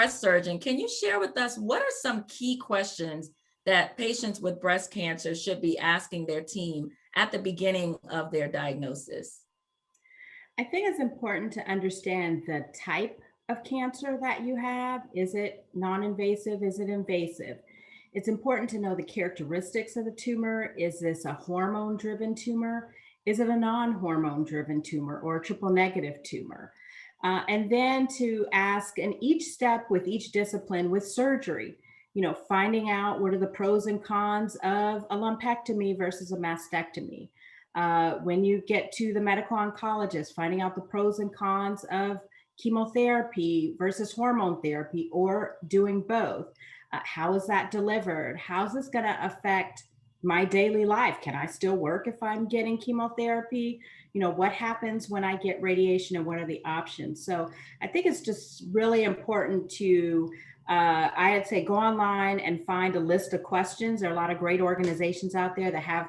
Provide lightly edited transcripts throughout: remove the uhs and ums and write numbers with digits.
breast surgeon, can you share with us what are some key questions that patients with breast cancer should be asking their team at the beginning of their diagnosis? I think it's important to understand the type of cancer that you have. Is it non invasive? Is it invasive? It's important to know the characteristics of the tumor. Is this a hormone driven tumor? Is it a non hormone driven tumor or a triple negative tumor? And then to ask in each step with each discipline with surgery, finding out what are the pros and cons of a lumpectomy versus a mastectomy. When you get to the medical oncologist, finding out the pros and cons of chemotherapy versus hormone therapy or doing both. How is that delivered? How's this going to affect my daily life? Can I still work if I'm getting chemotherapy? What happens when I get radiation and what are the options? So I think it's just really important to, I'd say, go online and find a list of questions. There are a lot of great organizations out there that have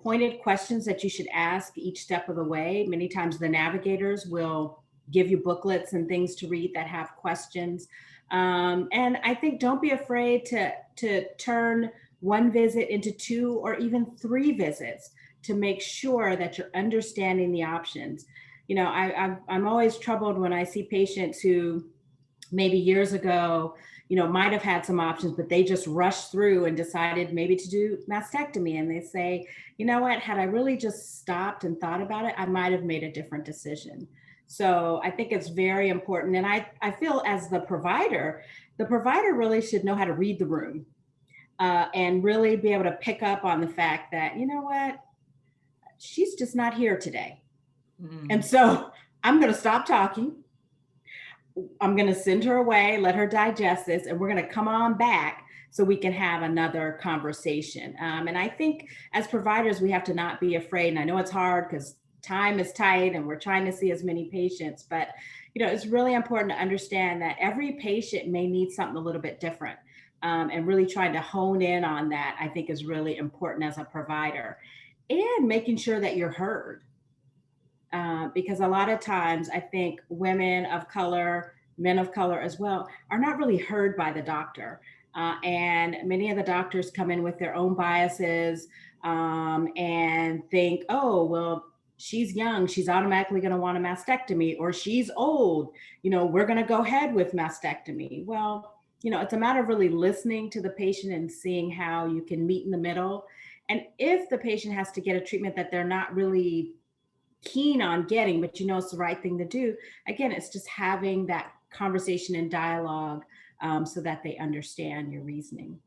pointed questions that you should ask each step of the way. Many times the navigators will give you booklets and things to read that have questions. And I think don't be afraid to turn one visit into 2 or even 3 visits to make sure that you're understanding the options. I'm always troubled when I see patients who maybe years ago, might have had some options, but they just rushed through and decided maybe to do mastectomy. And they say, you know what, had I really just stopped and thought about it, I might have made a different decision. So I think it's very important. And I feel as the provider really should know how to read the room and really be able to pick up on the fact that, you know what, she's just not here today. And so I'm going to stop talking. I'm going to send her away, let her digest this, and we're going to come on back so we can have another conversation. And I think as providers, we have to not be afraid. And I know it's hard because time is tight and we're trying to see as many patients, but it's really important to understand that every patient may need something a little bit different. And really trying to hone in on that, I think, is really important as a provider, and making sure that you're heard. Because a lot of times I think women of color, men of color as well, are not really heard by the doctor. And many of the doctors come in with their own biases and think, oh, well, she's young, she's automatically going to want a mastectomy, or she's old, we're going to go ahead with mastectomy. Well, it's a matter of really listening to the patient and seeing how you can meet in the middle. And if the patient has to get a treatment that they're not really keen on getting, but it's the right thing to do, again, it's just having that conversation and dialogue so that they understand your reasoning.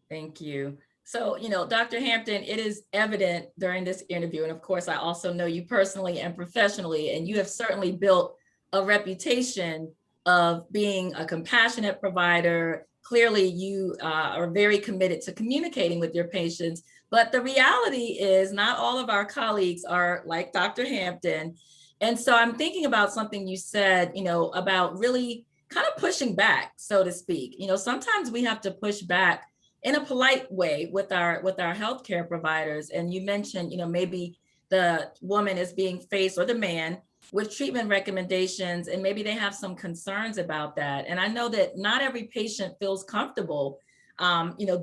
Thank you. So, Dr. Hampton, it is evident during this interview, and of course, I also know you personally and professionally, and you have certainly built a reputation of being a compassionate provider. Clearly, you are very committed to communicating with your patients. But the reality is not all of our colleagues are like Dr. Hampton. And so I'm thinking about something you said, about really kind of pushing back, so to speak. Sometimes we have to push back in a polite way with our healthcare providers. And you mentioned, maybe the woman is being faced, or the man, with treatment recommendations, and maybe they have some concerns about that. And I know that not every patient feels comfortable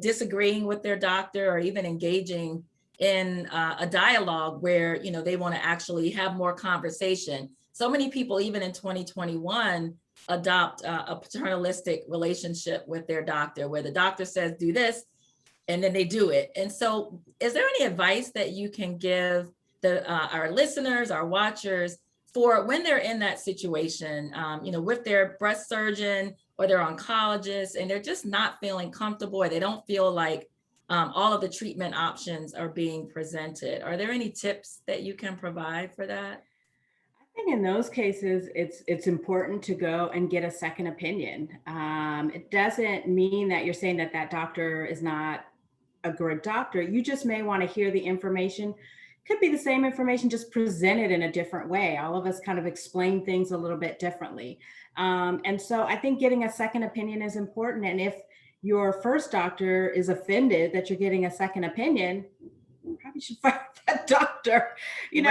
disagreeing with their doctor, or even engaging in a dialogue where, they want to actually have more conversation. So many people, even in 2021, adopt a paternalistic relationship with their doctor, where the doctor says, do this, and then they do it. And so is there any advice that you can give our listeners, our watchers, for when they're in that situation, with their breast surgeon or their oncologist, and they're just not feeling comfortable, or they don't feel like all of the treatment options are being presented? Are there any tips that you can provide for that? I think in those cases, it's important to go and get a second opinion. It doesn't mean that you're saying that doctor is not a good doctor. You just may want to hear the information. Could be the same information, just presented in a different way. All of us kind of explain things a little bit differently. And so I think getting a second opinion is important. And if your first doctor is offended that you're getting a second opinion, you probably should fire that doctor. And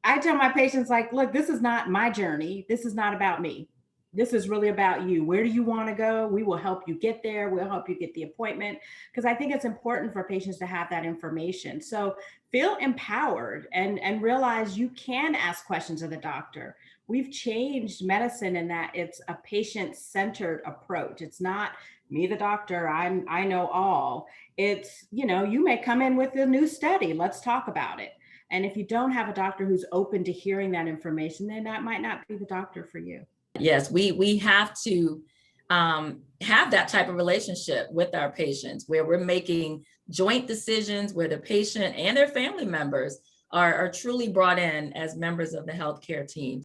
I tell my patients, like, look, this is not my journey. This is not about me. this is really about you. Where do you want to go? We will help you get there. We'll help you get the appointment. Because I think it's important for patients to have that information. So feel empowered and realize you can ask questions of the doctor. We've changed medicine in that it's a patient-centered approach. It's not me, the doctor, I know all. It's, you may come in with a new study. Let's talk about it. And if you don't have a doctor who's open to hearing that information, then that might not be the doctor for you. Yes, we have to have that type of relationship with our patients where we're making joint decisions, where the patient and their family members are truly brought in as members of the healthcare team.